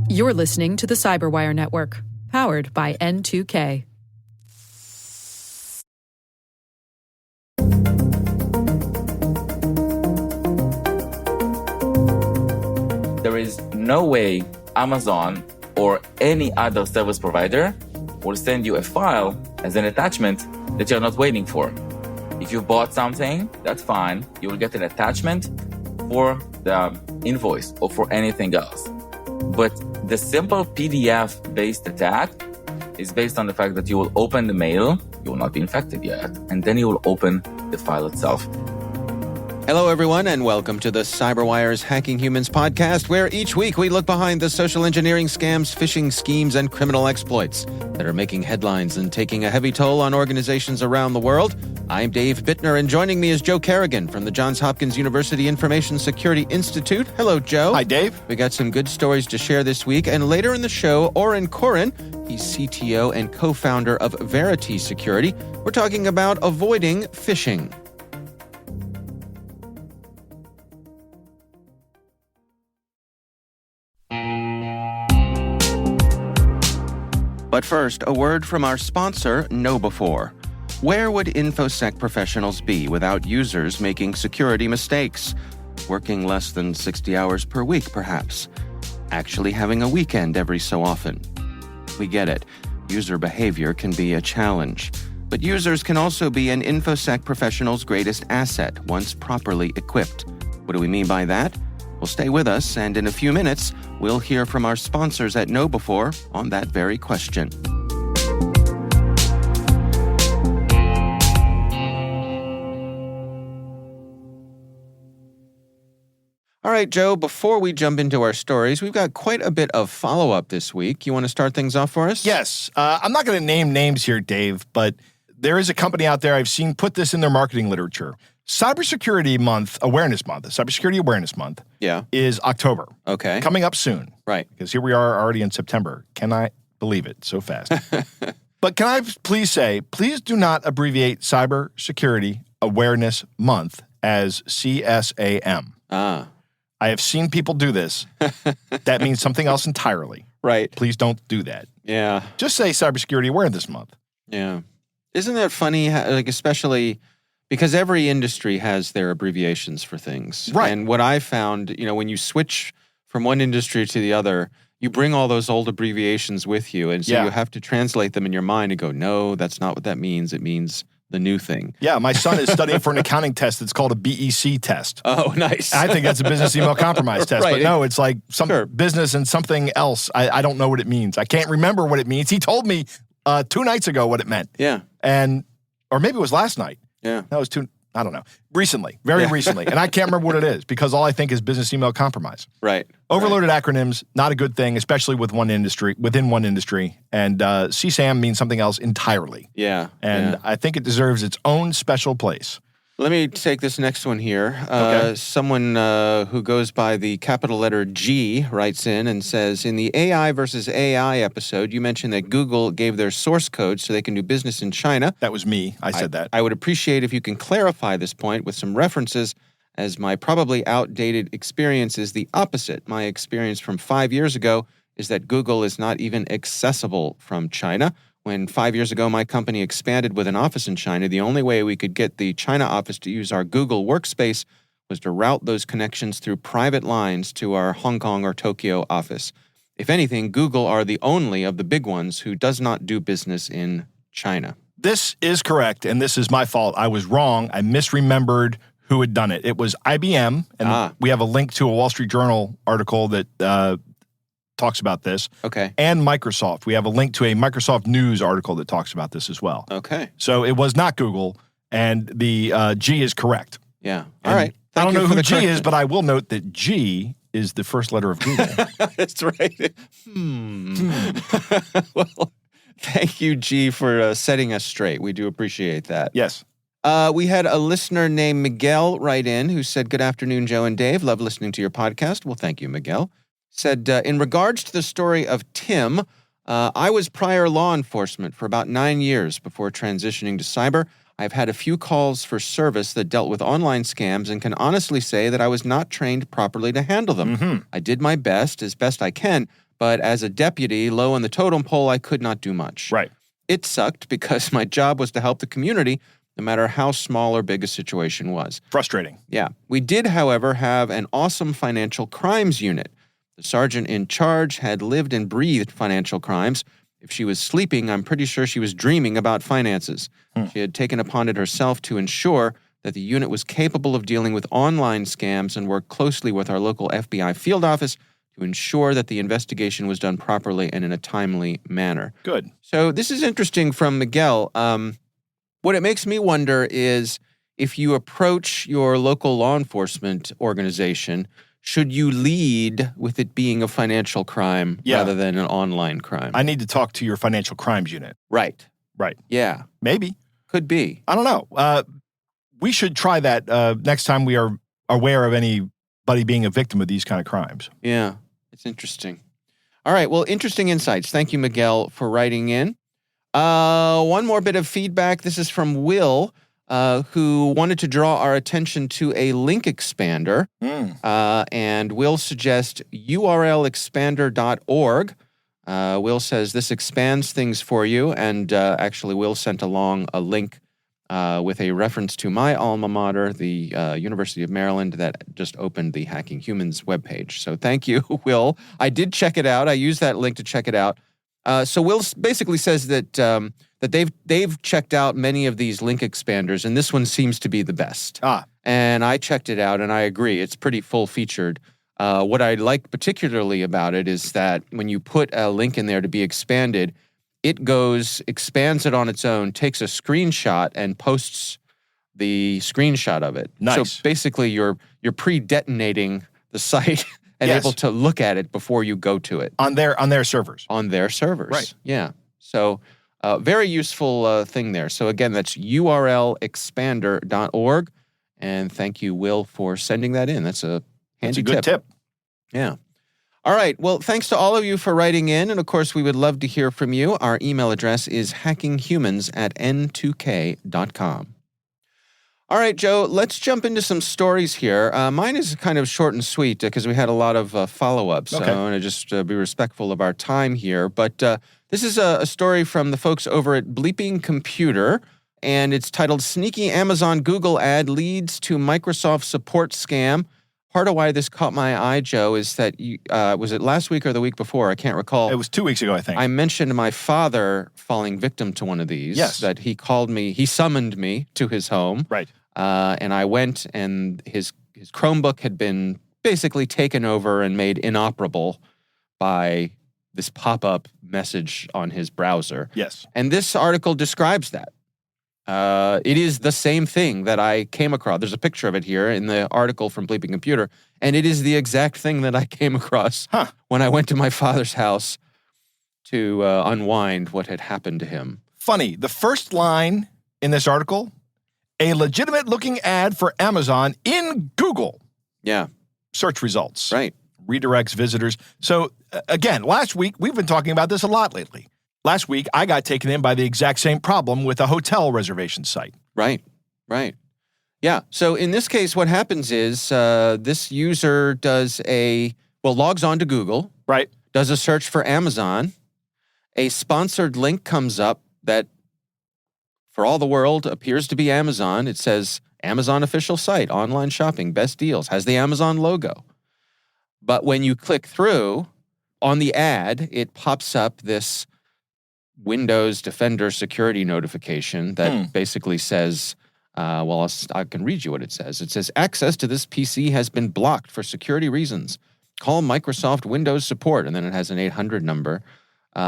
You're listening to the Cyberwire Network, powered by N2K. There is no way Amazon or any other service provider will send you a file as an attachment that you're not waiting for. If you bought something, that's fine. You will get an attachment for the invoice or for anything else. But the simple PDF-based attack is based on the fact that you will open the mail, you will not be infected yet, and then you will open the file itself. Hello, everyone, and welcome to the CyberWire's Hacking Humans podcast, where each week we look behind the social engineering scams, phishing schemes, and criminal exploits that are making headlines and taking a heavy toll on organizations around the world. I'm Dave Bittner, and joining me is Joe Carrigan from the Johns Hopkins University Information Security Institute. Hello, Joe. Hi, Dave. We got some good stories to share this week, and later in the show, Oren Koren, he's CTO and co-founder of Verity Security. We're talking about avoiding phishing. But first, a word from our sponsor, KnowBe4. Where would InfoSec professionals be without users making security mistakes? Working less than 60 hours per week, perhaps. Actually having a weekend every so often. We get it. User behavior can be a challenge. But users can also be an InfoSec professional's greatest asset once properly equipped. What do we mean by that? Well, stay with us, and in a few minutes, we'll hear from our sponsors at KnowBe4 on that very question. All right, Joe, before we jump into our stories, we've got quite a bit of follow-up this week. You want to start things off for us? Yes. I'm not going to name names here, Dave, but there is a company out there I've seen put this in their marketing literature. Cybersecurity Awareness Month, Cybersecurity Awareness Month, is October. Okay. Coming up soon. Right. Because here we are already in September. Can I believe it so fast? But can I please say, please do not abbreviate Cybersecurity Awareness Month as CSAM. Ah. I have seen people do this. That means something else entirely. Right. Please don't do that. Yeah. Just say Cybersecurity Awareness Month. Yeah. Isn't that funny, like especially because every industry has their abbreviations for things. Right. And what I found, when you switch from one industry to the other, you bring all those old abbreviations with you. And so you have to translate them in your mind and go, no, that's not what that means. It means the new thing. Yeah, my son is studying for an accounting test that's called a BEC test. Oh, nice. I think that's a business email compromise test. Right. But no, it's like some business and something else. I don't know what it means. I can't remember what it means. He told me 2 nights ago what it meant. Yeah. Or maybe it was last night. Yeah. That was I don't know. Recently, very recently. And I can't remember what it is because all I think is business email compromise. Right. Overloaded acronyms, not a good thing, especially within one industry. And CSAM means something else entirely. Yeah. And I think it deserves its own special place. Let me take this next one here. Okay. Someone who goes by the capital letter G writes in and says, in the AI versus AI episode, you mentioned that Google gave their source code so they can do business in China. That was me. I said that. I would appreciate if you can clarify this point with some references, as my probably outdated experience is the opposite. My experience from 5 years ago is that Google is not even accessible from China. When 5 years ago my company expanded with an office in China, the only way we could get the China office to use our Google workspace was to route those connections through private lines to our Hong Kong or Tokyo office. If anything, Google are the only of the big ones who does not do business in China. This is correct, and this is my fault. I was wrong. I misremembered who had done it. It was IBM, and we have a link to a Wall Street Journal article that talks about this. Okay. And Microsoft. We have a link to a Microsoft News article that talks about this as well. Okay. So it was not Google, and the G is correct. Yeah. All right. I don't know who G is, but I will note that G is the first letter of Google. That's right. Well, thank you, G, for setting us straight. We do appreciate that. Yes. We had a listener named Miguel write in who said, good afternoon, Joe and Dave. Love listening to your podcast. Well, thank you, Miguel. Said, in regards to the story of Tim, I was prior law enforcement for about 9 years before transitioning to cyber. I've had a few calls for service that dealt with online scams and can honestly say that I was not trained properly to handle them. I did my best, as best I can, but as a deputy low on the totem pole, I could not do much. Right. It sucked because my job was to help the community, no matter how small or big a situation was. Frustrating. Yeah. We did, however, have an awesome financial crimes unit. The sergeant in charge had lived and breathed financial crimes. If she was sleeping, I'm pretty sure she was dreaming about finances. She had taken upon it herself to ensure that the unit was capable of dealing with online scams and worked closely with our local FBI field office to ensure that the investigation was done properly and in a timely manner. Good. So this is interesting from Miguel. What it makes me wonder is if you approach your local law enforcement organization, should you lead with it being a financial crime rather than an online crime? I need to talk to your financial crimes unit. Right. Right. Yeah. Maybe. Could be. I don't know. We should try that next time we are aware of anybody being a victim of these kind of crimes. Yeah. It's interesting. All right. Well, interesting insights. Thank you, Miguel, for writing in. One more bit of feedback. This is from Will, who wanted to draw our attention to a link expander. And Will suggests urlexpander.org. Will says this expands things for you. And actually, Will sent along a link with a reference to my alma mater, the University of Maryland, that just opened the Hacking Humans webpage. So thank you, Will. I did check it out. I used that link to check it out. So Will basically says that that they've checked out many of these link expanders, and this one seems to be the best. And I checked it out, and I agree. It's pretty full-featured. What I like particularly about it is that when you put a link in there to be expanded, it expands it on its own, takes a screenshot, and posts the screenshot of it. Nice. So basically, you're pre-detonating the site and able to look at it before you go to it. On their servers. On their servers. Right. Yeah. So very useful thing there. So again, that's urlexpander.org. And thank you, Will, for sending that in. That's a handy good tip. Yeah. All right. Well, thanks to all of you for writing in. And of course, we would love to hear from you. Our email address is hackinghumans@n2k.com. All right, Joe, let's jump into some stories here. Mine is kind of short and sweet because we had a lot of follow-ups. Okay. So I want to just be respectful of our time here. But this is a story from the folks over at Bleeping Computer, and it's titled Sneaky Amazon Google Ad Leads to Microsoft Support Scam. Part of why this caught my eye, Joe, is that, was it last week or the week before? I can't recall. It was 2 weeks ago, I think. I mentioned my father falling victim to one of these. Yes. That he summoned me to his home. Right. And I went, and his Chromebook had been basically taken over and made inoperable by this pop-up message on his browser. Yes. And this article describes that. It is the same thing that I came across. There's a picture of it here in the article from Bleeping Computer, and it is the exact thing that I came across when I went to my father's house to unwind what had happened to him. Funny, the first line in this article, a legitimate-looking ad for Amazon in Google. Yeah. Search results. Right. Redirects visitors. So, again, last week, we've been talking about this a lot lately. Last week, I got taken in by the exact same problem with a hotel reservation site. Right. Yeah. So in this case, what happens is this user logs on to Google. Right. Does a search for Amazon. A sponsored link comes up that, for all the world, appears to be Amazon. It says, Amazon official site, online shopping, best deals, has the Amazon logo. But when you click through, on the ad, it pops up this Windows Defender security notification that basically says, I can read you what it says. It says, access to this PC has been blocked for security reasons. Call Microsoft Windows support. And then it has an 800 number.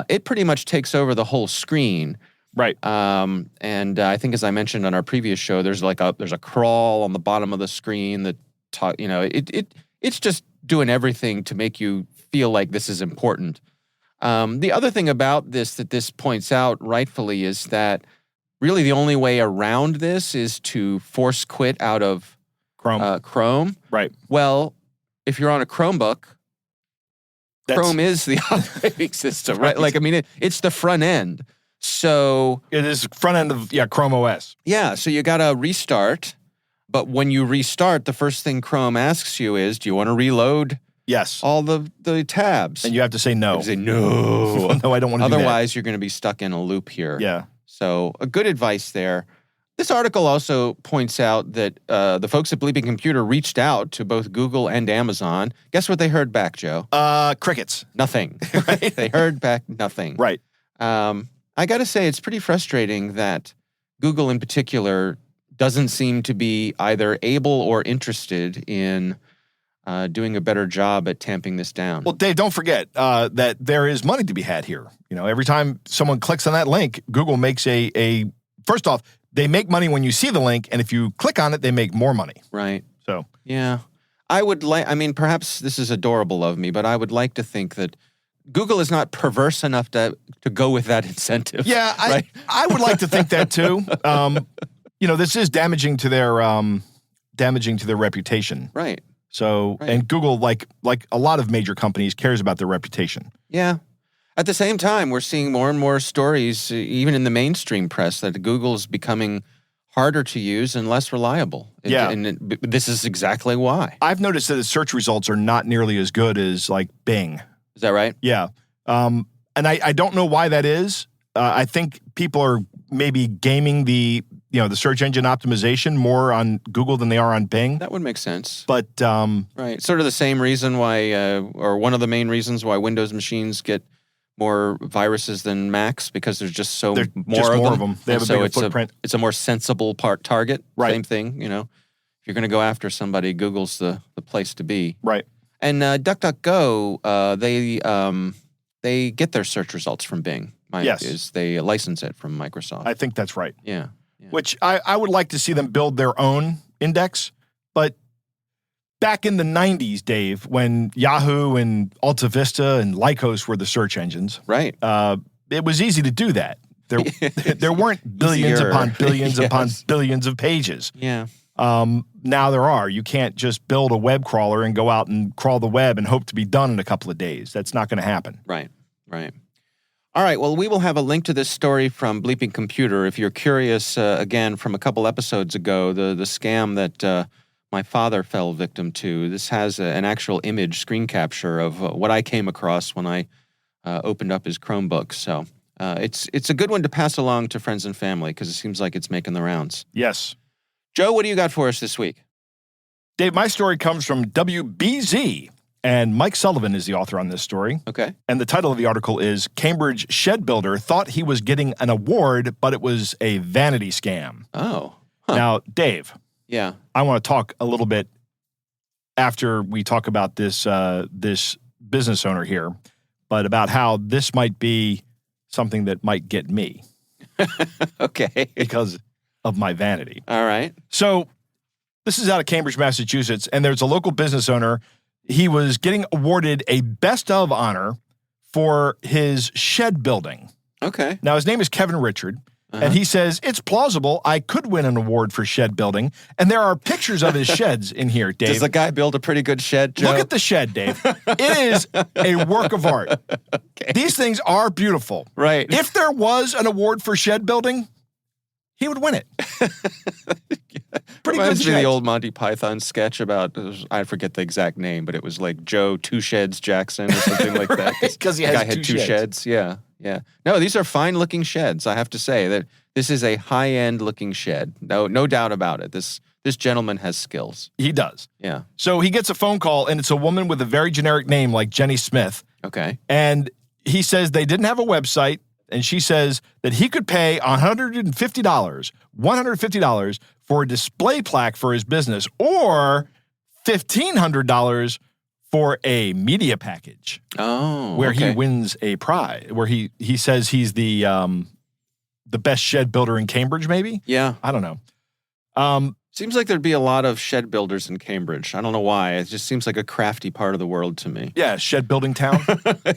It pretty much takes over the whole screen. Right. And I think, as I mentioned on our previous show, there's a crawl on the bottom of the screen that it's just doing everything to make you feel like this is important. The other thing about this that this points out rightfully is that really the only way around this is to force quit out of Chrome. Right. Well, if you're on a Chromebook, Chrome is the operating system, right? Like, I mean, it's the front end. So It is front end of Chrome OS. yeah, so you got to restart. But when you restart, the first thing Chrome asks you is, do you want to reload Yes. all the tabs? And you have to say no. You say, no. No, I don't want to do that. Otherwise, you're going to be stuck in a loop here. Yeah. So a good advice there. This article also points out that the folks at Bleeping Computer reached out to both Google and Amazon. Guess what they heard back, Joe? Crickets. Nothing. Right? They heard back nothing. Right. I got to say, it's pretty frustrating that Google in particular doesn't seem to be either able or interested in doing a better job at tamping this down. Well, Dave, don't forget that there is money to be had here. You know, every time someone clicks on that link, Google makes a first off, they make money when you see the link, and if you click on it, they make more money. Right. So, yeah. I mean, perhaps this is adorable of me, but I would like to think that Google is not perverse enough to go with that incentive. yeah, right? I would like to think that too. You know, this is damaging to their reputation. Right. So, Right. and Google, like a lot of major companies, cares about their reputation. Yeah. At the same time, we're seeing more and more stories, even in the mainstream press, that Google is becoming harder to use and less reliable. Yeah. And this is exactly why. I've noticed that its search results are not nearly as good as like Bing. Is that right? Yeah. And I don't know why that is. I think people are maybe gaming the search engine optimization more on Google than they are on Bing. That would make sense. But Right. Sort of the same reason why, or one of the main reasons why Windows machines get more viruses than Macs, because there's just more of them. They have And a bigger it's footprint. It's a more sensible target. Right. Same thing, you know. If you're going to go after somebody, Google's the place to be. Right. And DuckDuckGo, they get their search results from Bing. Yes. They license it from Microsoft. I think that's right. Yeah. Which I would like to see them build their own index. But back in the 90s, Dave, when Yahoo and Alta Vista and Lycos were the search engines, Right. it was easy to do that. There weren't billions Easier. upon billions upon Yes. billions of pages. Yeah. Now there are. You can't just build a web crawler and go out and crawl the web and hope to be done in a couple of days. That's not going to happen. Right. All right, well, we will have a link to this story from Bleeping Computer. If you're curious, again, from a couple episodes ago, the scam that my father fell victim to, this has an actual image screen capture of what I came across when I opened up his Chromebook. So it's a good one to pass along to friends and family because it seems like it's making the rounds. Yes. Joe, what do you got for us this week? Dave, my story comes from WBZ, and Mike Sullivan is the author on this story. Okay. And the title of the article is Cambridge Shed Builder Thought He Was Getting an Award, but it was a vanity scam. Oh. Huh. Now, Dave, Yeah. I want to talk a little bit after we talk about this business owner here, but about how this might be something that might get me Okay. because of my vanity. All right. So this is out of Cambridge, Massachusetts, and there's a local business owner. He was getting awarded a best of honor for his shed building. Okay. Now, his name is Kevin Richard, and he says, it's plausible I could win an award for shed building, and there are pictures of his sheds in here, Dave. Does the guy build a pretty good shed, Joe? Look at the shed, Dave. It is a work of art. Okay. These things are beautiful. Right. If there was an award for shed building, he would win it. Pretty Reminds good me of the sheds. old Monty Python sketch about, I forget the exact name, but it was like Joe Two Sheds Jackson or something like that. Right, 'cause he the has guy had two two sheds. sheds. Yeah, yeah. No, these are fine looking sheds. I have to say that this is a high end looking shed. No doubt about it. This gentleman has skills. He does. Yeah. So he gets a phone call, and it's a woman with a very generic name like Jenny Smith. Okay. And he says they didn't have a website, and she says that he could pay $150 for a display plaque for his business, or $1,500 for a media package Oh. where okay. he wins a prize, where he says he's the best shed builder in Cambridge, maybe? Yeah. I don't know. Seems like there'd be a lot of shed builders in Cambridge. I don't know why. It just seems like a crafty part of the world to me. Yeah, shed building town.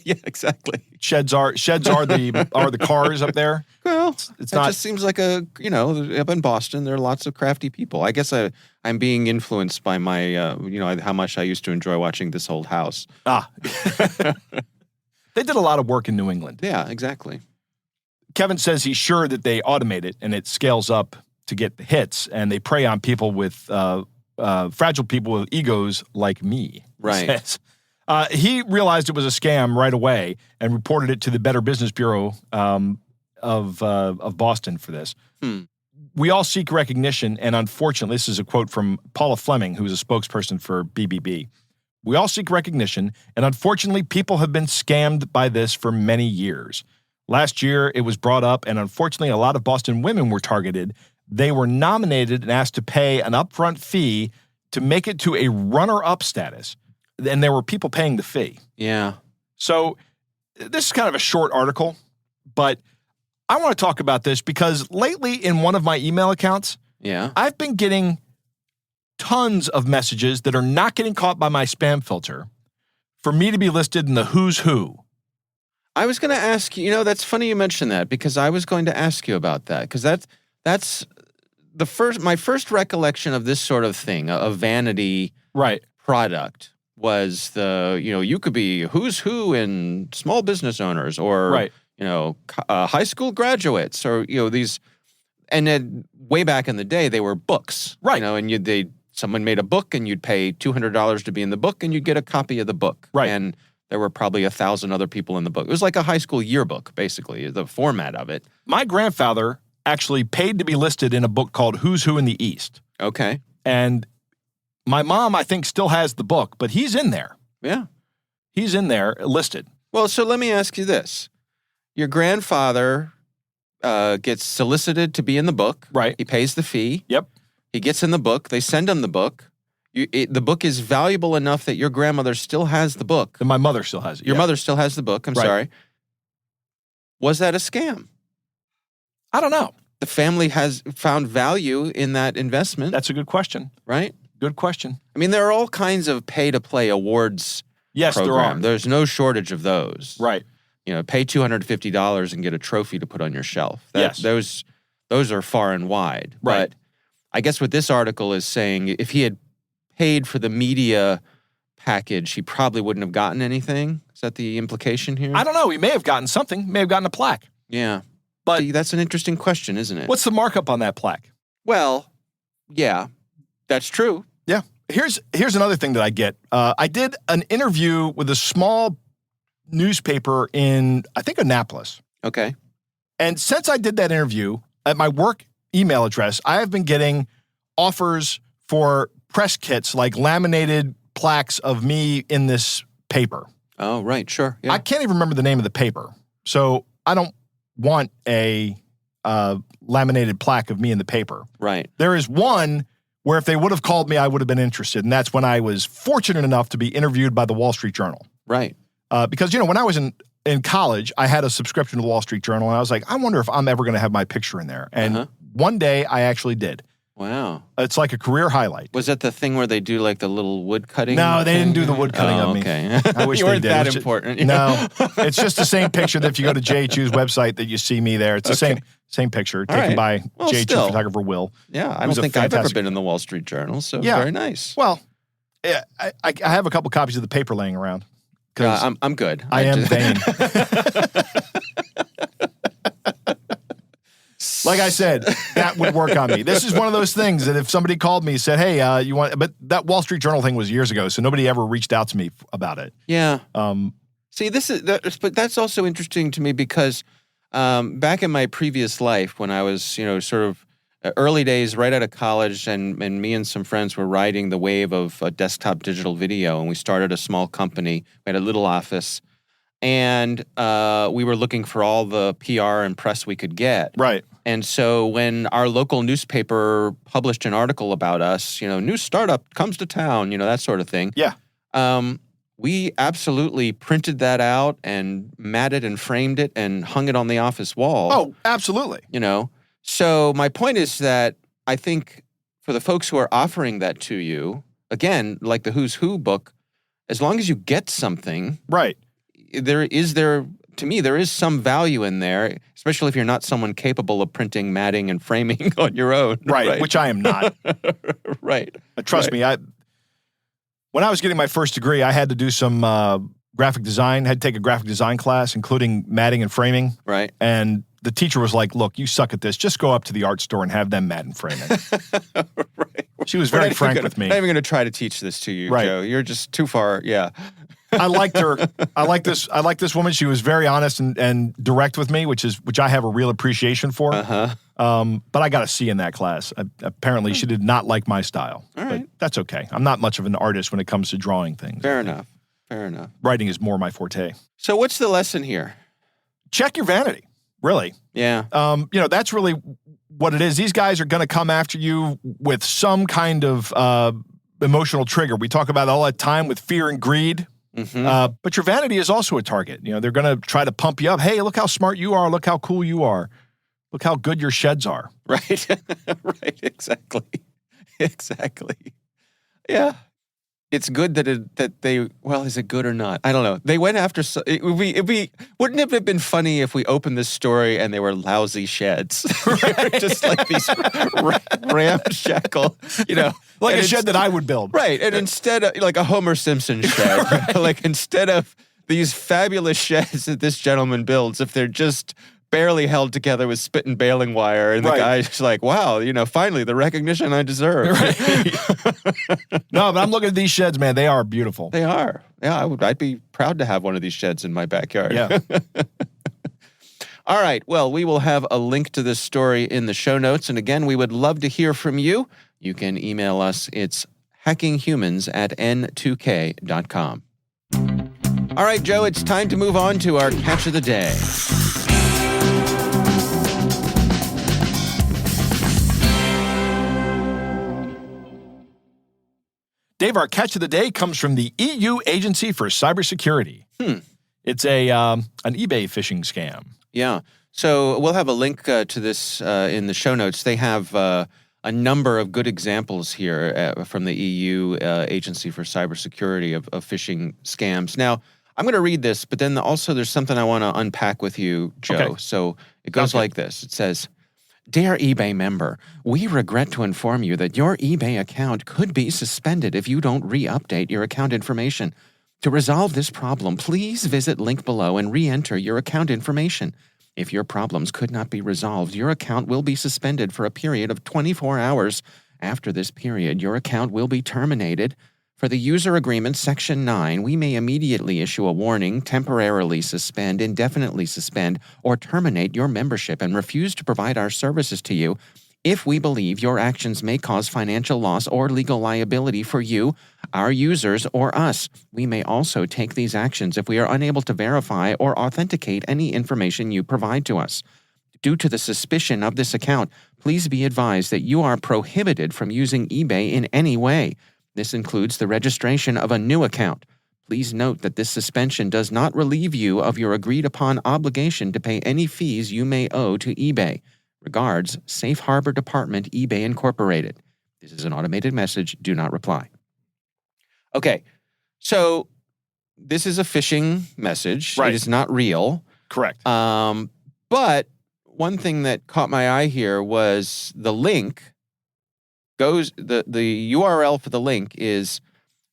Yeah, exactly. Sheds are the cars up there. Well, It's it not- just seems like up in Boston, there are lots of crafty people. I guess I'm being influenced by my, how much I used to enjoy watching This Old House. They did a lot of work in New England. Yeah, exactly. Kevin says he's sure that they automate it and it scales up to get the hits, and they prey on people with fragile people with egos like me. Right. Says. He realized it was a scam right away and reported it to the Better Business Bureau of Boston for this. We all seek recognition, and unfortunately, this is a quote from Paula Fleming, who is a spokesperson for BBB. We all seek recognition, and unfortunately, people have been scammed by this for many years. Last year, it was brought up, and unfortunately, a lot of Boston women were targeted. They were nominated and asked to pay an upfront fee to make it to a runner-up status, and there were people paying the fee. Yeah. So this is kind of a short article, but I want to talk about this because lately in one of my email accounts, Yeah. I've been getting tons of messages that are not getting caught by my spam filter for me to be listed in the who's who. I was going to ask you, that's funny you mentioned that, because I was going to ask you about that, because that's my first recollection of this sort of thing, a vanity Right. product, was you could be who's who in small business owners, or Right. high school graduates, or these, and then way back in the day they were books, Right. and someone made a book and you'd pay $200 to be in the book and you'd get a copy of the book, Right. and there were probably 1,000 other people in the book. It was like a high school yearbook, basically, the format of it. My grandfather actually paid to be listed in a book called Who's Who in the East. Okay. And my mom, I think, still has the book, but he's in there. Yeah. He's in there listed. Well, so let me ask you this. Your grandfather gets solicited to be in the book. Right. He pays the fee. Yep. He gets in the book. They send him the book. The book is valuable enough that your grandmother still has the book. And my mother still has it. Your yeah. mother still has the book. I'm Right. sorry. Was that a scam? I don't know. The family has found value in that investment, That's a good question. right? Good question. I mean, there are all kinds of pay-to-play awards Yes, program. there are. There's no shortage of those. Right. Pay $250 and get a trophy to put on your shelf. Yes. Those are far and wide. Right. But I guess what this article is saying, if he had paid for the media package, he probably wouldn't have gotten anything. Is that the implication here? I don't know. He may have gotten something. May have gotten a plaque. Yeah. But- See, that's an interesting question, isn't it? What's the markup on that plaque? Well, yeah, that's true. Yeah. Here's another thing that I get. I did an interview with a small newspaper in, I think, Annapolis. Okay. And since I did that interview, at my work email address, I have been getting offers for press kits, like laminated plaques of me in this paper. Oh, right. Sure. Yeah. I can't even remember the name of the paper. So I don't want a laminated plaque of me in the paper. Right. There is one where if they would have called me, I would have been interested. And that's when I was fortunate enough to be interviewed by the Wall Street Journal. Right. Because, when I was in college, I had a subscription to the Wall Street Journal. And I was like, I wonder if I'm ever going to have my picture in there. And one day I actually did. Wow. It's like a career highlight. Was that the thing where they do like the little wood cutting? No, they didn't do the wood cutting of me. Okay. I wish you they weren't did. that It was important. No, it's just the same picture that if you go to JHU's website that you see me there. It's the same picture taken by JHU still. photographer Will. Yeah, I was don't a think I've ever fantastic- been in the Wall Street Journal, so Yeah. very nice. Well, yeah, I have a couple copies of the paper laying around. Because I'm good. I am just- vain. Like I said, that would work on me. This is one of those things that if somebody called me and said, hey, you want, but that Wall Street Journal thing was years ago, so nobody ever reached out to me about it. Yeah. See, but that's also interesting to me because back in my previous life when I was, sort of early days right out of college and me and some friends were riding the wave of desktop digital video, and we started a small company. We had a little office, and we were looking for all the PR and press we could get. Right. And so when our local newspaper published an article about us, new startup comes to town, that sort of thing. Yeah. We absolutely printed that out and matted and framed it and hung it on the office wall. Oh, absolutely. So my point is that I think for the folks who are offering that to you, again, like the Who's Who book, as long as you get something, Right. to me, there is some value in there, especially if you're not someone capable of printing, matting, and framing on your own. Right. Which I am not. Right. Trust me, when I was getting my first degree, I had to do some graphic design, had to take a graphic design class, including matting and framing. Right. And the teacher was like, look, you suck at this. Just go up to the art store and have them mat and frame it. Right. She was very frank with me. I'm not even going to try to teach this to you, Right. Joe. You're just too far. Yeah. I liked her. I like this woman. She was very honest and direct with me, which I have a real appreciation for. But I got a C in that class. Apparently, she did not like my style. All right. But that's okay. I'm not much of an artist when it comes to drawing things. Fair enough. Writing is more my forte. So what's the lesson here? Check your vanity, really. Yeah. That's really what it is. These guys are going to come after you with some kind of emotional trigger. We talk about it all the time with fear and greed. Mm-hmm. But your vanity is also a target. They're going to try to pump you up. Hey, look how smart you are. Look how cool you are. Look how good your sheds are. Right. Right. Exactly. Yeah. It's good that they, well, is it good or not? I don't know. They went after, wouldn't it have been funny if we opened this story and they were lousy sheds? Right. Just like these ramshackle, Like a shed that I would build. Right. And instead of, like a Homer Simpson shed, right. Like instead of these fabulous sheds that this gentleman builds, if they're just barely held together with spit and baling wire, and the guy's like, wow, finally the recognition I deserve. Right. No, but I'm looking at these sheds, man. They are beautiful. They are. Yeah, I'd be proud to have one of these sheds in my backyard. Yeah. All right. Well, we will have a link to this story in the show notes. And again, we would love to hear from you. You can email us. It's hackinghumans@n2k.com. All right, Joe, it's time to move on to our catch of the day. Dave, our catch of the day comes from the EU Agency for Cybersecurity. It's an eBay phishing scam. Yeah. So we'll have a link to this in the show notes. They have a number of good examples here from the EU Agency for Cybersecurity of phishing scams. Now, I'm going to read this, but then also there's something I want to unpack with you, Joe. Okay. So it goes like this. It says, Dear eBay member, we regret to inform you that your eBay account could be suspended if you don't re-update your account information. To resolve this problem, please visit link below and re-enter your account information. If your problems could not be resolved, your account will be suspended for a period of 24 hours. After this period, your account will be terminated. For the user agreement, Section 9, we may immediately issue a warning, temporarily suspend, indefinitely suspend, or terminate your membership and refuse to provide our services to you if we believe your actions may cause financial loss or legal liability for you, our users, or us. We may also take these actions if we are unable to verify or authenticate any information you provide to us. Due to the suspicion of this account, please be advised that you are prohibited from using eBay in any way. This includes the registration of a new account. Please note that this suspension does not relieve you of your agreed-upon obligation to pay any fees you may owe to eBay. Regards, Safe Harbor Department, eBay Incorporated. This is an automated message. Do not reply. Okay, so this is a phishing message. Right. It is not real. Correct. But one thing that caught my eye here was the link goes, the URL for the link is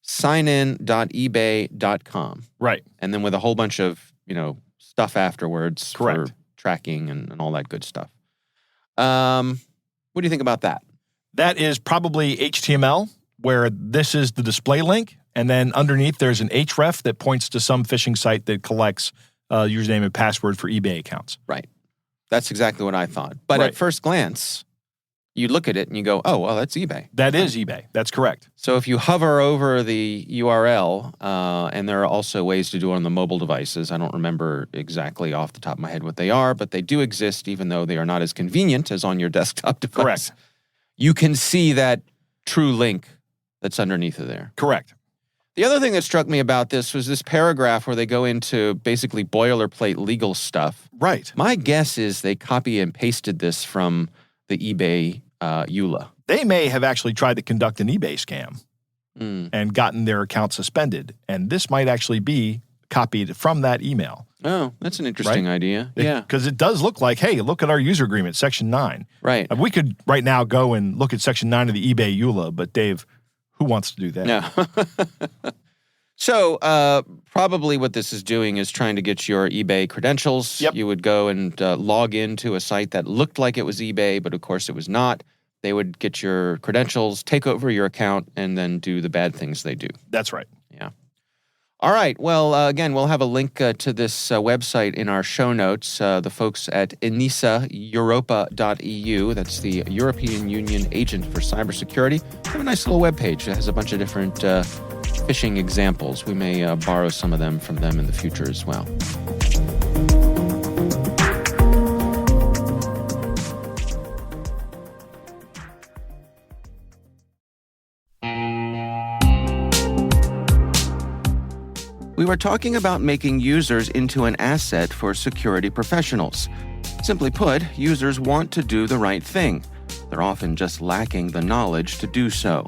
signin.ebay.com. Right. And then with a whole bunch of, stuff afterwards. Correct. For tracking and all that good stuff. What do you think about that? That is probably HTML, where this is the display link, and then underneath there's an href that points to some phishing site that collects username and password for eBay accounts. Right. That's exactly what I thought. But Right. at first glance, you look at it and you go, oh, well, that's eBay. That is eBay. That's correct. So if you hover over the URL, and there are also ways to do it on the mobile devices. I don't remember exactly off the top of my head what they are, but they do exist even though they are not as convenient as on your desktop device. Correct. You can see that true link that's underneath of there. Correct. The other thing that struck me about this was this paragraph where they go into basically boilerplate legal stuff. Right. My guess is they copy and pasted this from the eBay EULA. They may have actually tried to conduct an eBay scam and gotten their account suspended. And this might actually be copied from that email. Oh, that's an interesting idea. Yeah. Because it does look like, hey, look at our user agreement, Section 9. Right. We could right now go and look at Section 9 of the eBay EULA, but Dave, who wants to do that? No. So probably what this is doing is trying to get your eBay credentials. Yep. You would go and log into a site that looked like it was eBay, but of course it was not. They would get your credentials, take over your account, and then do the bad things they do. That's right. Yeah. All right. Well, again, we'll have a link to this website in our show notes. The folks at ENISA-Europa.eu, that's the European Union Agent for Cybersecurity, have a nice little webpage that has a bunch of different phishing examples. We may borrow some of them from them in the future as well. We were talking about making users into an asset for security professionals. Simply put, users want to do the right thing. They're often just lacking the knowledge to do so.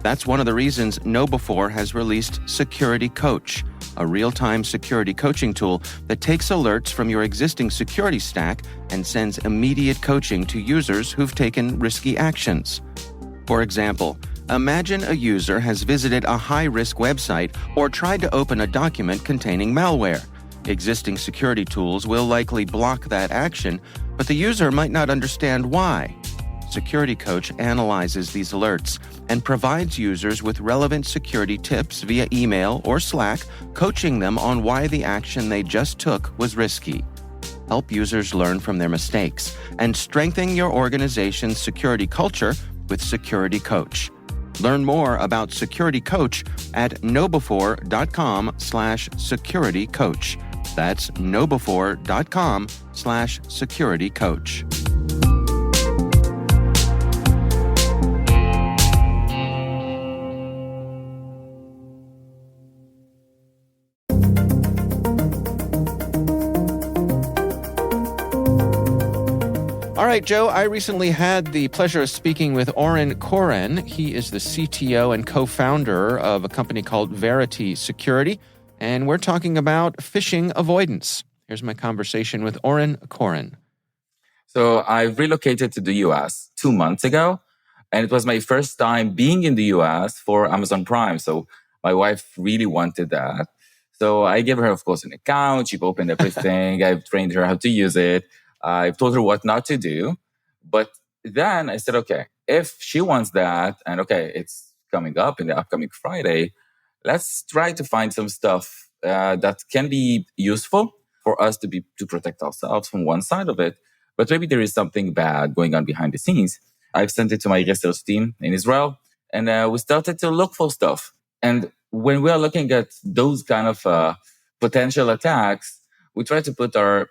That's one of the reasons KnowBe4 has released Security Coach, a real-time security coaching tool that takes alerts from your existing security stack and sends immediate coaching to users who've taken risky actions. For example, imagine a user has visited a high-risk website or tried to open a document containing malware. Existing security tools will likely block that action, but the user might not understand why. Security Coach analyzes these alerts and provides users with relevant security tips via email or Slack, coaching them on why the action they just took was risky. Help users learn from their mistakes and strengthen your organization's security culture with Security Coach. Learn more about Security Coach at knowbe4.com/securitycoach. That's knowbe4.com/securitycoach. All right, Joe, I recently had the pleasure of speaking with Oren Koren. He is the CTO and co-founder of a company called Verity Security, and we're talking about phishing avoidance. Here's my conversation with Oren Koren. So I've relocated to the US 2 months ago, and it was my first time being in the US for Amazon Prime. So my wife really wanted that. So I gave her, of course, an account. She opened everything. I've trained her how to use it. I've told her what not to do. But then I said, okay, if she wants that, and okay, it's coming up in the upcoming Friday, let's try to find some stuff that can be useful for us to protect ourselves from one side of it. But maybe there is something bad going on behind the scenes. I've sent it to my research team in Israel, and we started to look for stuff. And when we are looking at those kind of potential attacks, we try to put our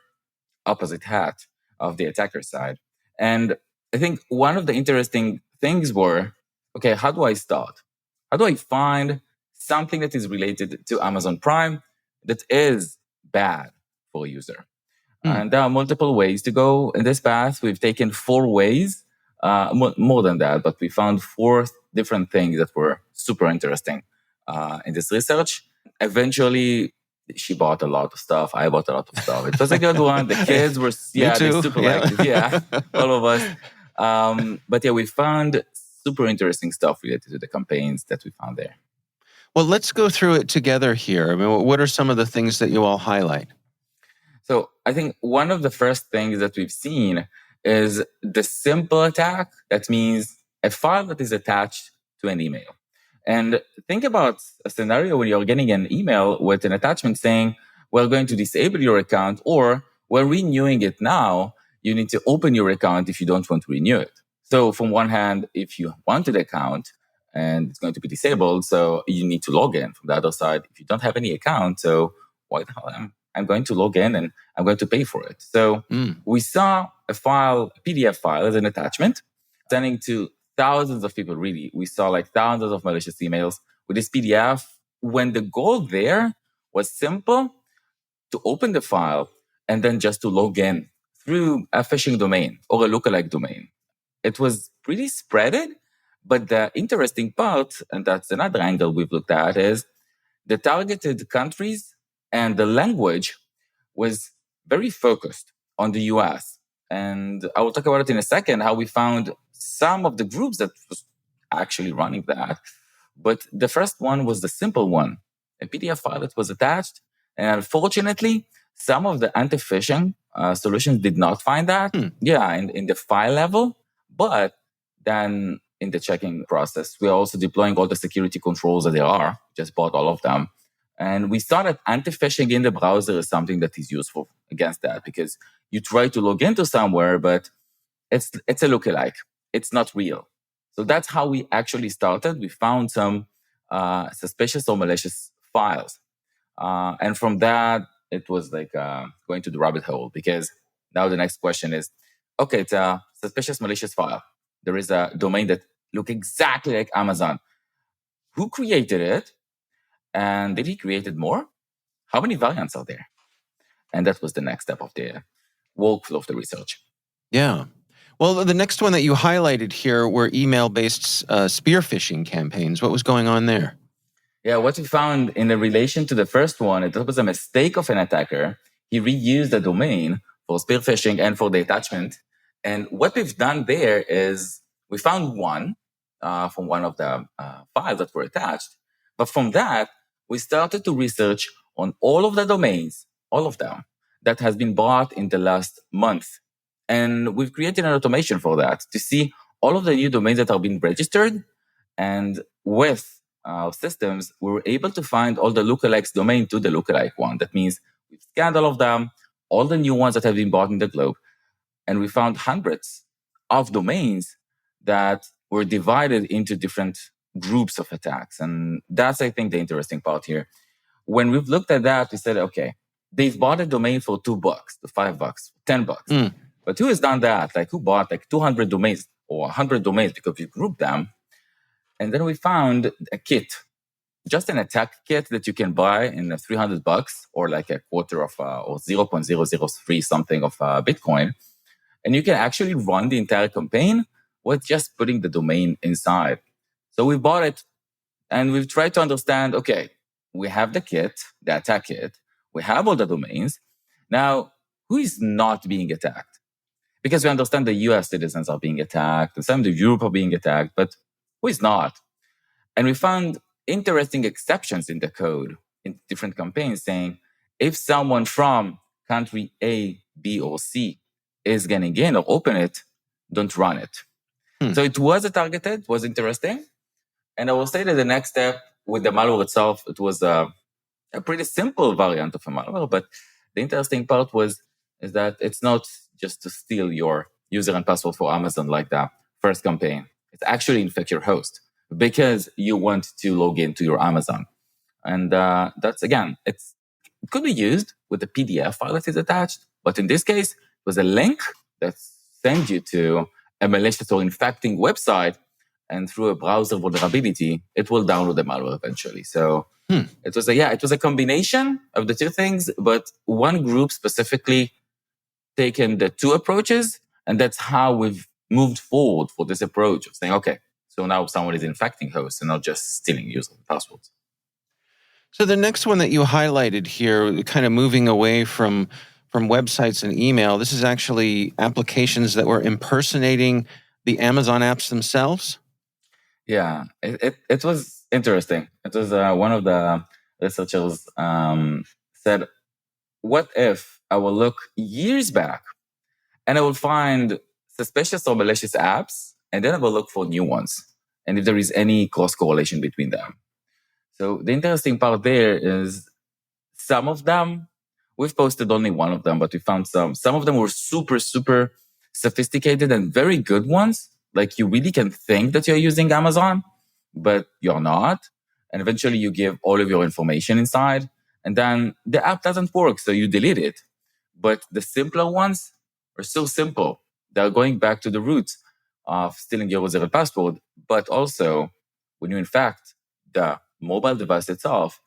opposite hat of the attacker side. And I think one of the interesting things were, okay, how do I start? How do I find something that is related to Amazon Prime that is bad for a user? And there are multiple ways to go in this path. We've taken 4 ways, more than that, but we found 4 different things that were super interesting in this research. Eventually, she bought a lot of stuff. I bought a lot of stuff. It was a good one. The kids were, they super liked it. Yeah, all of us. But yeah, we found super interesting stuff related to the campaigns that we found there. Well, let's go through it together here. I mean, what are some of the things that you all highlight? So I think one of the first things that we've seen is the simple attack. That means a file that is attached to an email. And think about a scenario when you're getting an email with an attachment saying, we're going to disable your account, or we're renewing it now. You need to open your account if you don't want to renew it. So from one hand, if you wanted an account and it's going to be disabled, so you need to log in. From the other side, if you don't have any account, so why the hell I'm going to log in and I'm going to pay for it. So we saw a file, a PDF file as an attachment, sending to thousands of people, really. We saw like thousands of malicious emails with this PDF when the goal there was simple, to open the file and then just to log in through a phishing domain or a lookalike domain. It was pretty spreaded, but the interesting part, and that's another angle we've looked at, is the targeted countries and the language was very focused on the US. And I will talk about it in a second, how we found some of the groups that was actually running that. But the first one was the simple one. a PDF file that was attached. And unfortunately, some of the anti-phishing solutions did not find that. Yeah, in the file level. But then in the checking process, we are also deploying all the security controls that there are. Just bought all of them. And we saw that anti-phishing in the browser is something that is useful against that, because you try to log into somewhere, but it's a lookalike. It's not real. So that's how we actually started. We found some suspicious or malicious files. And from that, it was like going to the rabbit hole, because now the next question is, okay, it's a suspicious malicious file. There is a domain that looks exactly like Amazon. Who created it? And did he create it more? How many variants are there? And that was the next step of the workflow of the research. Yeah. Well, the next one that you highlighted here were email-based spear phishing campaigns. What was going on there? Yeah, what we found in relation to the first one, it was a mistake of an attacker. He reused the domain for spear phishing and for the attachment. And what we've done there is we found one from one of the files that were attached. But from that, we started to research on all of the domains, all of them, that has been bought in the last month. And we've created an automation for that to see all of the new domains that are being registered. And with our systems, we were able to find all the lookalikes domain to the lookalike one. That means we've scanned all of them, all the new ones that have been bought in the globe. And we found hundreds of domains that were divided into different groups of attacks. And that's, I think, the interesting part here. When we've looked at that, we said, okay, they've bought a domain for $2, $5, $10. But who has done that? Like, who bought like 200 domains or 100 domains because we grouped them? And then we found a kit, just an attack kit that you can buy in $300 or like a quarter of or 0.003 something of Bitcoin. And you can actually run the entire campaign with just putting the domain inside. So we bought it and we've tried to understand, okay, we have the kit, the attack kit, we have all the domains. Now, who is not being attacked? Because we understand the US citizens are being attacked, and some of Europe are being attacked, but who is not? And we found interesting exceptions in the code in different campaigns saying, if someone from country A, B, or C is getting in or open it, don't run it. So it was targeted, was interesting. And I will say that the next step with the malware itself, it was a pretty simple variant of a malware. But the interesting part is that it's not just to steal your user and password for Amazon like the first campaign. It's actually infect your host because you want to log into your Amazon. And that's, again, it could be used with a PDF file that is attached. But in this case, it was a link that sends you to a malicious or infecting website. And through a browser vulnerability, it will download the malware eventually. So it was a combination of the two things, but one group specifically taken the two approaches. And that's how we've moved forward for this approach of saying, okay, so now someone is infecting hosts and not just stealing user passwords. So the next one that you highlighted here, kind of moving away from websites and email, this is actually applications that were impersonating the Amazon apps themselves? Yeah, it was interesting. It was one of the researchers said, what if I will look years back and I will find suspicious or malicious apps, and then I will look for new ones, and if there is any cross-correlation between them. So the interesting part there is some of them, we've posted only one of them, but we found some. Some of them were super, super sophisticated and very good ones. Like you really can think that you're using Amazon, but you're not. And eventually you give all of your information inside, and then the app doesn't work, so you delete it. But the simpler ones are so simple. They're going back to the roots of stealing your user and password. But also, when you infect the mobile device itself,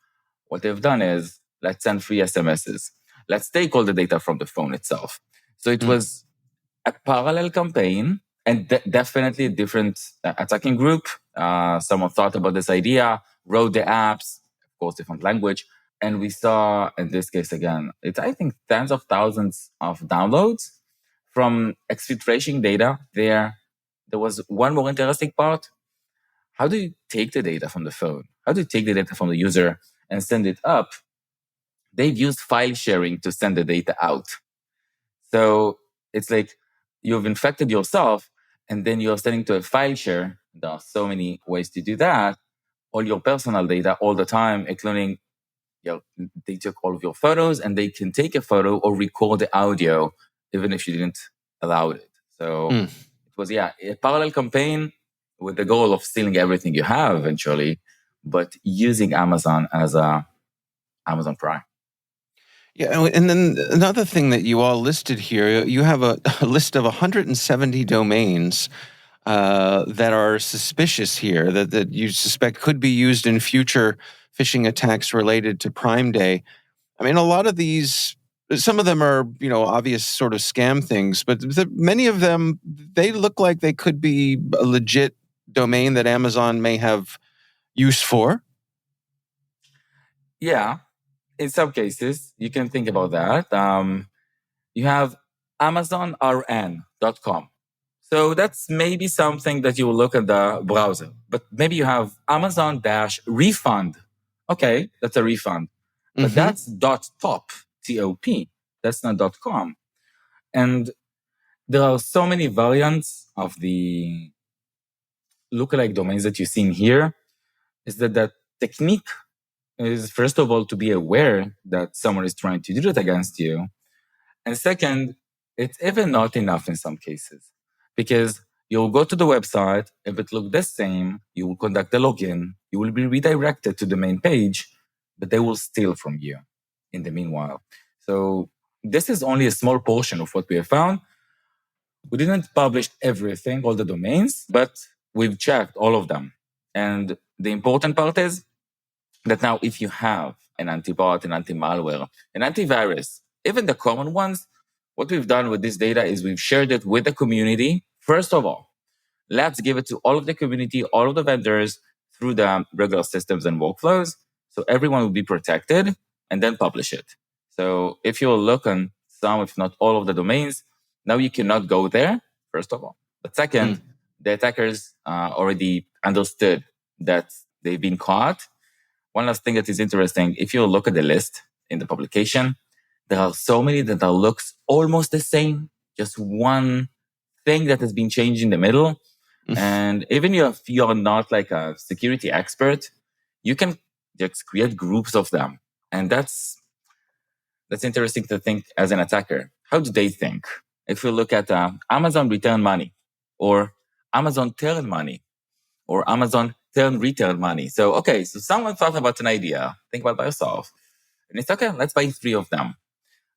what they've done is, let's send free SMSs. Let's take all the data from the phone itself. So it was a parallel campaign and definitely a different attacking group. Someone thought about this idea, wrote the apps, of course, different language. And we saw, in this case again, it's, I think, tens of thousands of downloads from exfiltration data there. There was one more interesting part. How do you take the data from the phone? How do you take the data from the user and send it up, they've used file sharing to send the data out. So it's like you've infected yourself and then you're sending to a file share. There are so many ways to do that. All your personal data all the time, including they took all of your photos and they can take a photo or record the audio even if you didn't allow it. So it was, a parallel campaign with the goal of stealing everything you have eventually, but using Amazon as a Amazon Prime. Yeah, and then another thing that you all listed here, you have a list of 170 domains that are suspicious here, that you suspect could be used in future phishing attacks related to Prime Day. I mean, a lot of these, some of them are, obvious sort of scam things, but many of them, they look like they could be a legit domain that Amazon may have use for. Yeah. In some cases, you can think about that. You have AmazonRN.com. So that's maybe something that you will look at the browser. But maybe you have Amazon-refund. Okay, that's a refund. But that's .top, T-O-P. That's not .com. And there are so many variants of the lookalike domains that you're seeing here. Is that technique is, first of all, to be aware that someone is trying to do that against you. And second, it's even not enough in some cases. Because you'll go to the website, if it looks the same, you will conduct a login, you will be redirected to the main page, but they will steal from you in the meanwhile. So this is only a small portion of what we have found. We didn't publish everything, all the domains, but we've checked all of them. And the important part is that now if you have an antibot, an anti-malware, an antivirus, even the common ones, what we've done with this data is we've shared it with the community. First of all, let's give it to all of the community, all of the vendors through the regular systems and workflows. So everyone will be protected, and then publish it. So if you look on some, if not all of the domains, now you cannot go there, first of all. But second, the attackers already understood that they've been caught. One last thing that is interesting, if you look at the list in the publication, there are so many that looks almost the same, just one thing that has been changed in the middle. And even if you're not like a security expert, you can just create groups of them. And that's interesting to think as an attacker. How do they think? If you look at Amazon return money, or Amazon turn money, or Amazon turn return money. So someone thought about an idea, think about it by yourself. And it's okay, let's buy 3 of them.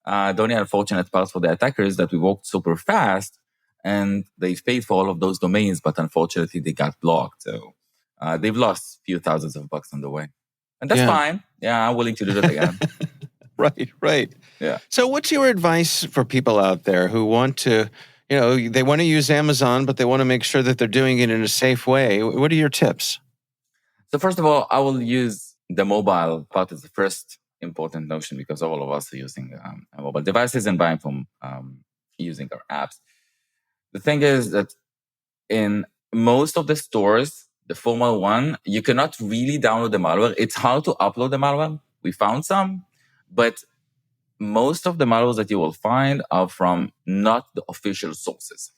The only unfortunate part for the attackers that we worked super fast and they've paid for all of those domains, but unfortunately they got blocked. So they've lost a few thousands of bucks on the way. And that's fine. Yeah, I'm willing to do that again. Right. Yeah. So what's your advice for people out there who want to, they want to use Amazon, but they want to make sure that they're doing it in a safe way? What are your tips? So first of all, I will use the mobile part as the first important notion because all of us are using mobile devices and buying from using our apps. The thing is that in most of the stores, the formal one, you cannot really download the malware. It's hard to upload the malware. We found some, but most of the malwares that you will find are from not the official sources.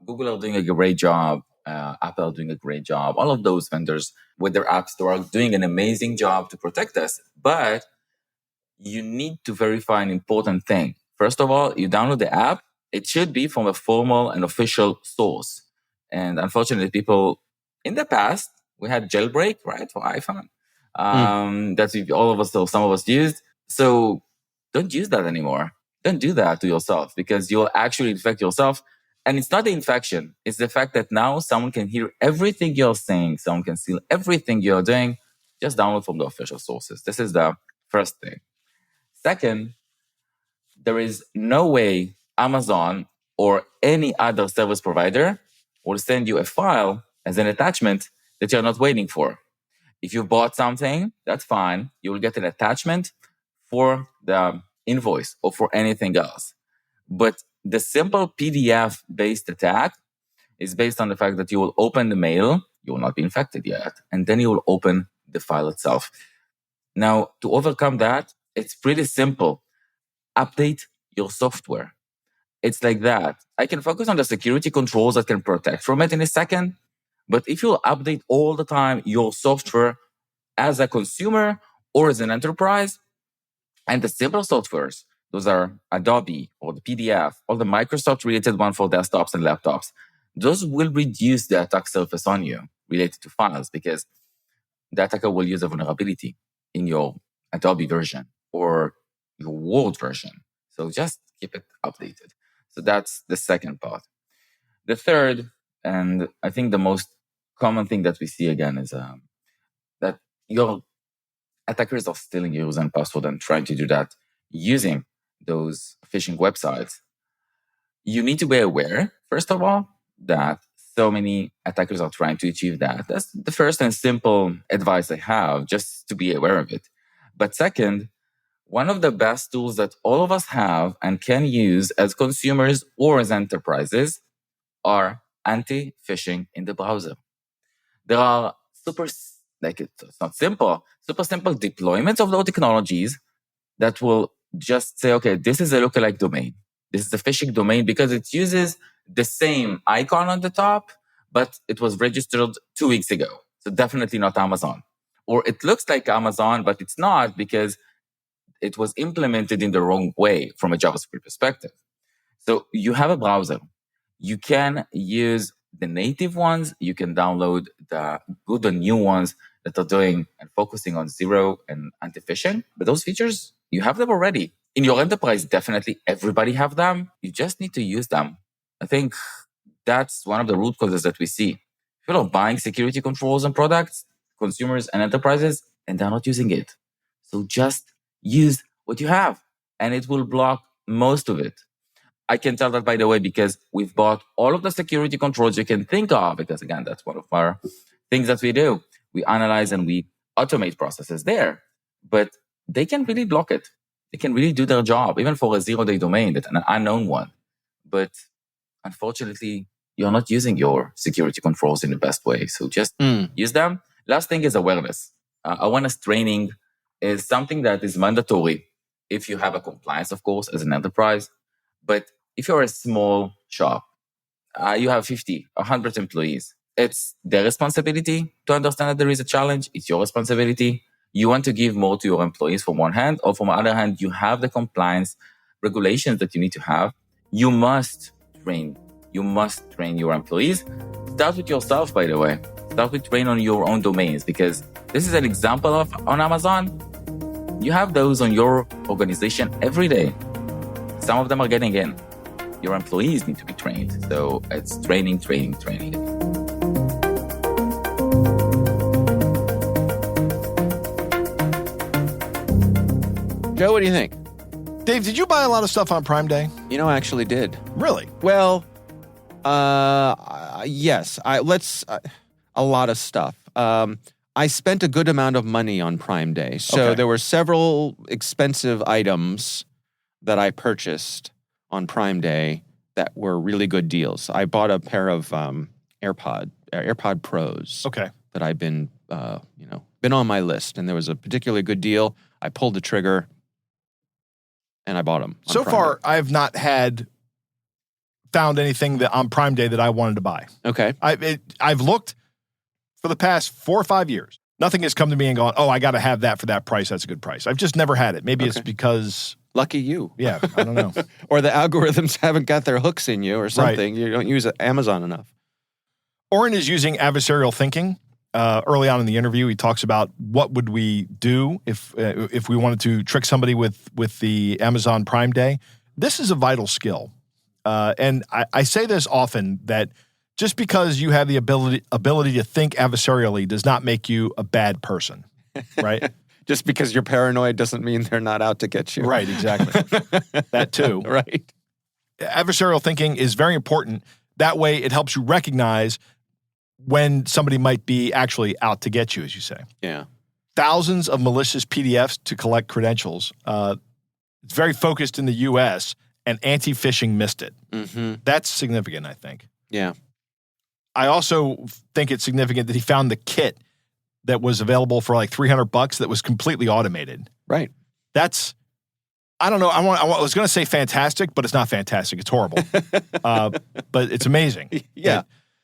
Google are doing a great job. Apple are doing a great job. All of those vendors with their app store are doing an amazing job to protect us. But you need to verify an important thing. First of all, you download the app. It should be from a formal and official source. And unfortunately, people in the past, we had jailbreak, right, for iPhone. That's all of us, or some of us used. So don't use that anymore. Don't do that to yourself because you'll actually infect yourself. And it's not the infection. It's the fact that now someone can hear everything you're saying. Someone can see everything you're doing. Just download from the official sources. This is the first thing. Second, there is no way Amazon or any other service provider will send you a file as an attachment that you're not waiting for. If you bought something, that's fine. You will get an attachment for the invoice or for anything else. But the simple PDF-based attack is based on the fact that you will open the mail, you will not be infected yet, and then you will open the file itself. Now, to overcome that, it's pretty simple. Update your software. It's like that. I can focus on the security controls that can protect from it in a second. But if you update all the time your software as a consumer or as an enterprise, and the simple softwares, those are Adobe or the PDF or the Microsoft related one for desktops and laptops, those will reduce the attack surface on you related to files because the attacker will use a vulnerability in your Adobe version or your Word version. So just keep it updated. So that's the second part. The third, and I think the most common thing that we see again is that your attackers are stealing your user and password and trying to do that using those phishing websites. You need to be aware, first of all, that so many attackers are trying to achieve that. That's the first and simple advice I have, just to be aware of it. But second, one of the best tools that all of us have and can use as consumers or as enterprises are anti-phishing in the browser. There are super simple deployments of those technologies that will just say, okay, this is a lookalike domain. This is a phishing domain because it uses the same icon on the top, but it was registered 2 weeks ago. So definitely not Amazon. Or it looks like Amazon, but it's not because it was implemented in the wrong way from a JavaScript perspective. So you have a browser. You can use the native ones. You can download the good and new ones that are doing and focusing on zero and anti-phishing. But those features, you have them already. In your enterprise, definitely everybody have them. You just need to use them. I think that's one of the root causes that we see. People are buying security controls and products, consumers and enterprises, and they're not using it. So just use what you have, and it will block most of it. I can tell that, by the way, because we've bought all of the security controls you can think of, because again, that's one of our things that we do. We analyze and we automate processes there, but they can really block it. They can really do their job, even for a zero-day domain, that's an unknown one. But unfortunately, you're not using your security controls in the best way. So just use them. Last thing is awareness. Awareness training is something that is mandatory if you have a compliance, of course, as an enterprise. But if you're a small shop, you have 50, 100 employees, it's their responsibility to understand that there is a challenge. It's your responsibility. You want to give more to your employees from one hand, or from the other hand, you have the compliance regulations that you need to have. You must train. You must train your employees. Start with yourself, by the way. Start with train on your own domains, because this is an example of on Amazon. You have those on your organization every day. Some of them are getting in. Your employees need to be trained. So it's training. Joe, what do you think? Dave, did you buy a lot of stuff on Prime Day? I actually did. Really? Well, yes. A lot of stuff. I spent a good amount of money on Prime Day. So there were several expensive items that I purchased on Prime Day that were really good deals. I bought a pair of AirPod Pros. Okay. That I've been on my list, and there was a particularly good deal. I pulled the trigger, and I bought them. So far, I've not found anything that on Prime Day that I wanted to buy. Okay. I've looked for the past 4 or 5 years. Nothing has come to me and gone, oh, I got to have that for that price. That's a good price. I've just never had it. Maybe it's because... Lucky you. Yeah, I don't know. Or the algorithms haven't got their hooks in you or something. Right. You don't use Amazon enough. Oren is using adversarial thinking. Early on in the interview, he talks about what would we do if we wanted to trick somebody with the Amazon Prime Day. This is a vital skill. And I say this often, that just because you have the ability to think adversarially does not make you a bad person, right? Just because you're paranoid doesn't mean they're not out to get you. Right, exactly. That too. Right. Adversarial thinking is very important. That way it helps you recognize when somebody might be actually out to get you, as you say. Yeah. Thousands of malicious PDFs to collect credentials. It's very focused in the U.S., and anti-phishing missed it. Mm-hmm. That's significant, I think. Yeah. I also think it's significant that he found the kit that was available for like $300 that was completely automated. Right. That's, I don't know. I was going to say fantastic, but it's not fantastic. It's horrible. But it's amazing. Yeah.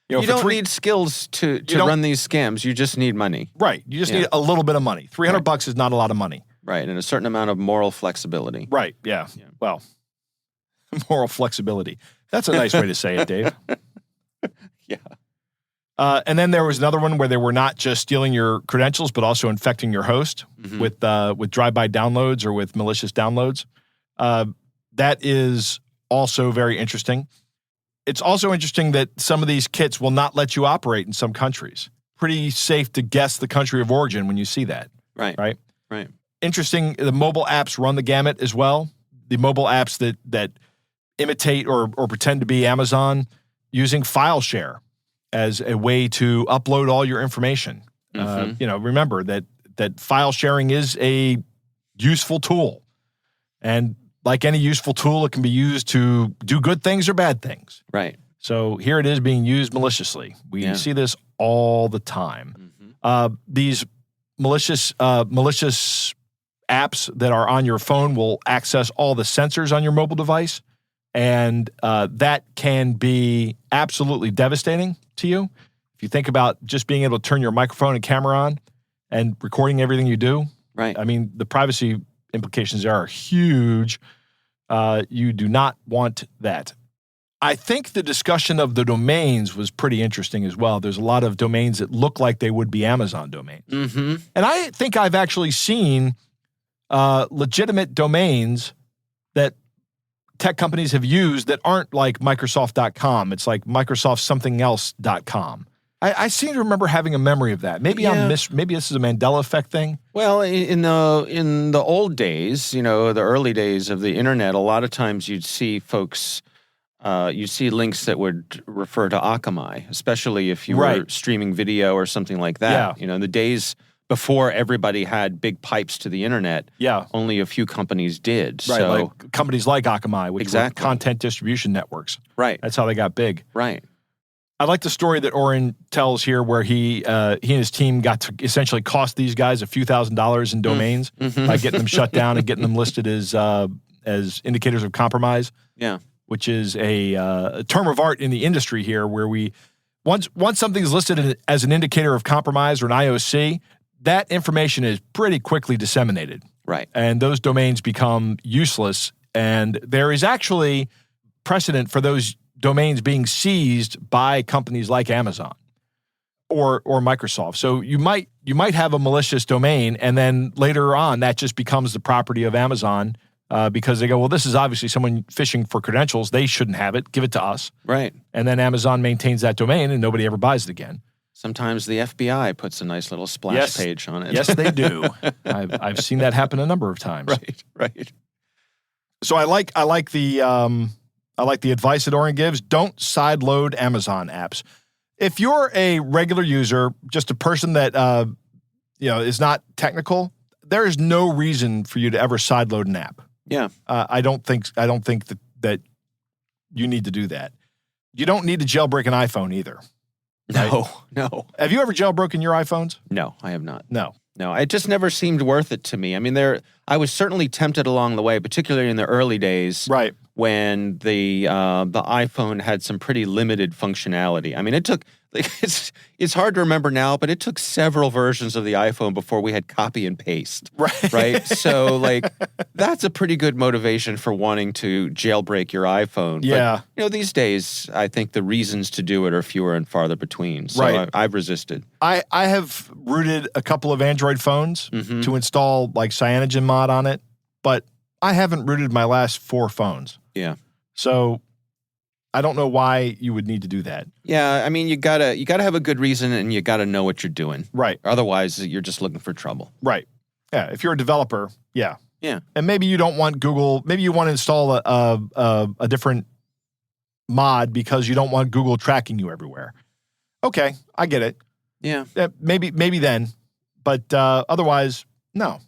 You for don't need skills to run these scams. You just need money. Right. You just need a little bit of money. $300 is not a lot of money. Right. And a certain amount of moral flexibility. Right. Yeah. Well, moral flexibility. That's a nice way to say it, Dave. Yeah. And then there was another one where they were not just stealing your credentials, but also infecting your host with drive-by downloads or with malicious downloads. That is also very interesting. It's also interesting that some of these kits will not let you operate in some countries. Pretty safe to guess the country of origin when you see that. Right. Right? Right. Interesting, the mobile apps run the gamut as well. The mobile apps that imitate or pretend to be Amazon using file share as a way to upload all your information. Remember that file sharing is a useful tool. And like any useful tool, it can be used to do good things or bad things. Right. So here it is being used maliciously. We see this all the time. These malicious apps that are on your phone will access all the sensors on your mobile device. And that can be absolutely devastating to you. If you think about just being able to turn your microphone and camera on and recording everything you do. Right. I mean, the privacy implications there are huge. You do not want that. I think the discussion of the domains was pretty interesting as well. There's a lot of domains that look like they would be Amazon domains. And I think I've actually seen legitimate domains that tech companies have used that aren't like Microsoft.com. It's like Microsoft-something-else.com. I seem to remember having a memory of that. Maybe maybe this is a Mandela effect thing. Well, in the old days, the early days of the internet, a lot of times you'd see folks, you'd see links that would refer to Akamai, especially if you were streaming video or something like that. In the days before everybody had big pipes to the internet, only a few companies did. Right, so, like companies like Akamai, which were content distribution networks. Right. That's how they got big. Right. I like the story that Oren tells here where he and his team got to essentially cost these guys a few $1,000s in domains by getting them shut down and getting them listed as indicators of compromise. Yeah. Which is a term of art in the industry here where once something is listed as an indicator of compromise or an IOC, that information is pretty quickly disseminated. Right. And those domains become useless. And there is actually precedent for those domains being seized by companies like Amazon or Microsoft. So you might have a malicious domain, and then later on that just becomes the property of Amazon because they go, well, this is obviously someone fishing for credentials. They shouldn't have it. Give it to us. Right. And then Amazon maintains that domain, and nobody ever buys it again. Sometimes the FBI puts a nice little splash page on it. Yes, they do. I've seen that happen a number of times. Right. So I like the advice that Oren gives. Don't sideload Amazon apps. If you're a regular user, just a person that is not technical, there is no reason for you to ever sideload an app. Yeah. I don't think that you need to do that. You don't need to jailbreak an iPhone either. No. Have you ever jailbroken your iPhones? No, I have not. No, it just never seemed worth it to me. I mean, I was certainly tempted along the way, particularly in the early days, right, when the iPhone had some pretty limited functionality. I mean, it took it's hard to remember now, but it took several versions of the iPhone before we had copy and paste. Right. So that's a pretty good motivation for wanting to jailbreak your iPhone. Yeah. But, these days, I think the reasons to do it are fewer and farther between. So I've resisted. I have rooted a couple of Android phones to install like CyanogenMod on it, but I haven't rooted my last 4 phones. Yeah. So I don't know why you would need to do that. Yeah, I mean, you gotta have a good reason, and you gotta know what you're doing. Right. Otherwise, you're just looking for trouble. Right. Yeah. If you're a developer, yeah. Yeah. And maybe you don't want Google. Maybe you want to install a different mod because you don't want Google tracking you everywhere. Okay, I get it. Yeah. Maybe then, but otherwise, no.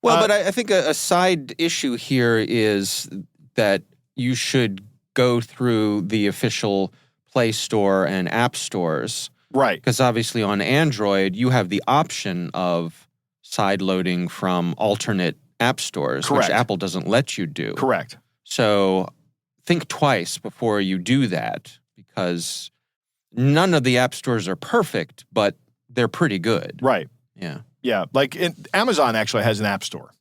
Well, but I think a side issue here is that you should go through the official Play Store and App Stores Right. Because obviously on Android, you have the option of side loading from alternate app stores, Correct. which Apple doesn't let you do. Correct. So think twice before you do that, because none of the app stores are perfect, but they're pretty good. Right. Yeah. Yeah. Like Amazon actually has an app store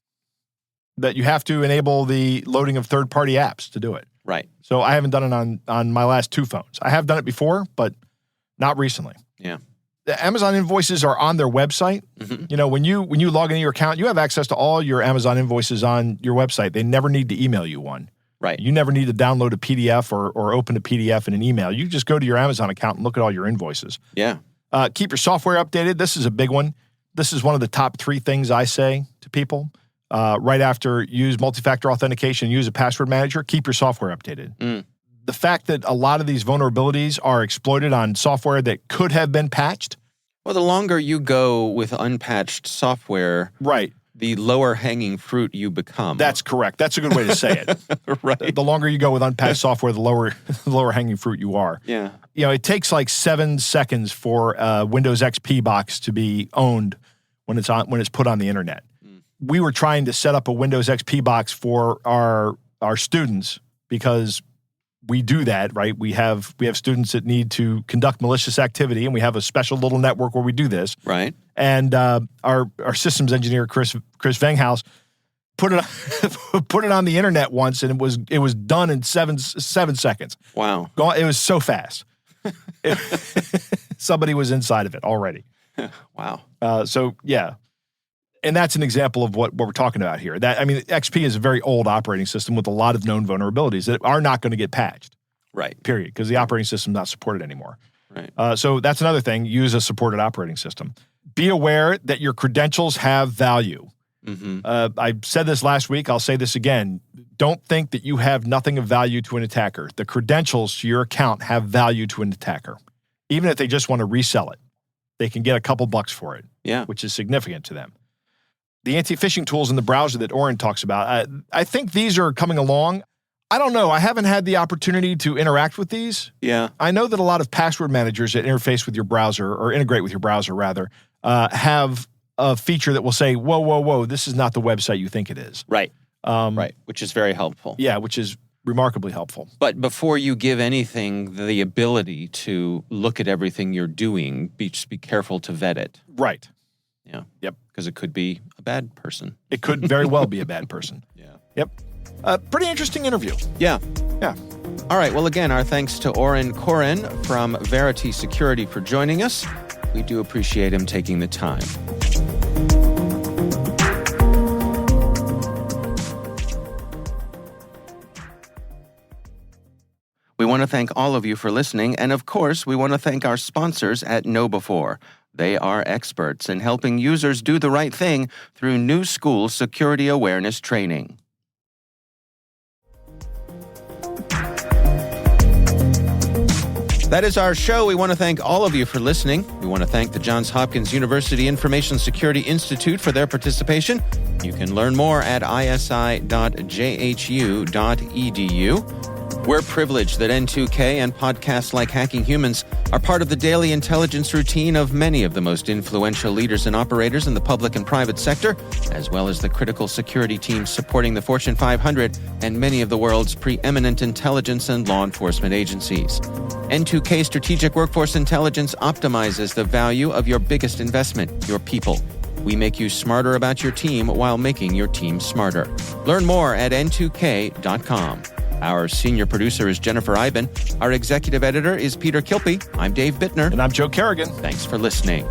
that you have to enable the loading of third-party apps to do it. Right. So I haven't done it on my last 2 phones. I have done it before, but not recently. Yeah. The Amazon invoices are on their website. Mm-hmm. You know, when you log into your account, you have access to all your Amazon invoices on your website. They never need to email you one. Right. You never need to download a PDF or open a PDF in an email. You just go to your Amazon account and look at all your invoices. Yeah. Keep your software updated. This is a big one. This is one of the top 3 things I say to people. Right after use multi-factor authentication, use a password manager, keep your software updated. The fact that a lot of these vulnerabilities are exploited on software that could have been patched. Well, the longer you go with unpatched software, Right. the lower hanging fruit you become. That's correct. That's a good way to say it. right. The longer you go with unpatched software, the lower hanging fruit you are. Yeah. You know, it takes like 7 seconds for Windows XP box to be owned when it's put on the internet. We were trying to set up a Windows XP box for our students because we do that, right? We have students that need to conduct malicious activity, and we have a special little network where we do this. Right. And our systems engineer Chris Venghaus put it on the internet once, and it was done in 7 seconds. Wow. It was so fast. Somebody was inside of it already. Wow. So yeah. And that's an example of what we're talking about here. XP is a very old operating system with a lot of known vulnerabilities that are not going to get patched. Right. Period. Because the operating system is not supported anymore. Right. So that's another thing. Use a supported operating system. Be aware that your credentials have value. Mm-hmm. I said this last week. I'll say this again. Don't think that you have nothing of value to an attacker. The credentials to your account have value to an attacker. Even if they just want to resell it, they can get a couple bucks for it. Yeah. Which is significant to them. The anti-phishing tools in the browser that Oren talks about, I think these are coming along. I don't know. I haven't had the opportunity to interact with these. Yeah. I know that a lot of password managers that interface with your browser, or integrate with your browser rather, have a feature that will say, whoa, this is not the website you think it is. Right. Right. Which is very helpful. Yeah, which is remarkably helpful. But before you give anything the ability to look at everything you're doing, just be careful to vet it. Right. Yeah. Yep. Because it could be a bad person. It could very well be a bad person. Yeah. Yep. Pretty interesting interview. Yeah. Yeah. All right. Well, again, our thanks to Oren Koren from Verity Security for joining us. We do appreciate him taking the time. We want to thank all of you for listening, and of course, we want to thank our sponsors at KnowBe4. They are experts in helping users do the right thing through new school security awareness training. That is our show. We want to thank all of you for listening. We want to thank the Johns Hopkins University Information Security Institute for their participation. You can learn more at isi.jhu.edu. We're privileged that N2K and podcasts like Hacking Humans are part of the daily intelligence routine of many of the most influential leaders and operators in the public and private sector, as well as the critical security teams supporting the Fortune 500 and many of the world's preeminent intelligence and law enforcement agencies. N2K Strategic Workforce Intelligence optimizes the value of your biggest investment, your people. We make you smarter about your team while making your team smarter. Learn more at n2k.com. Our senior producer is Jennifer Iben. Our executive editor is Peter Kilpie. I'm Dave Bittner. And I'm Joe Kerrigan. Thanks for listening.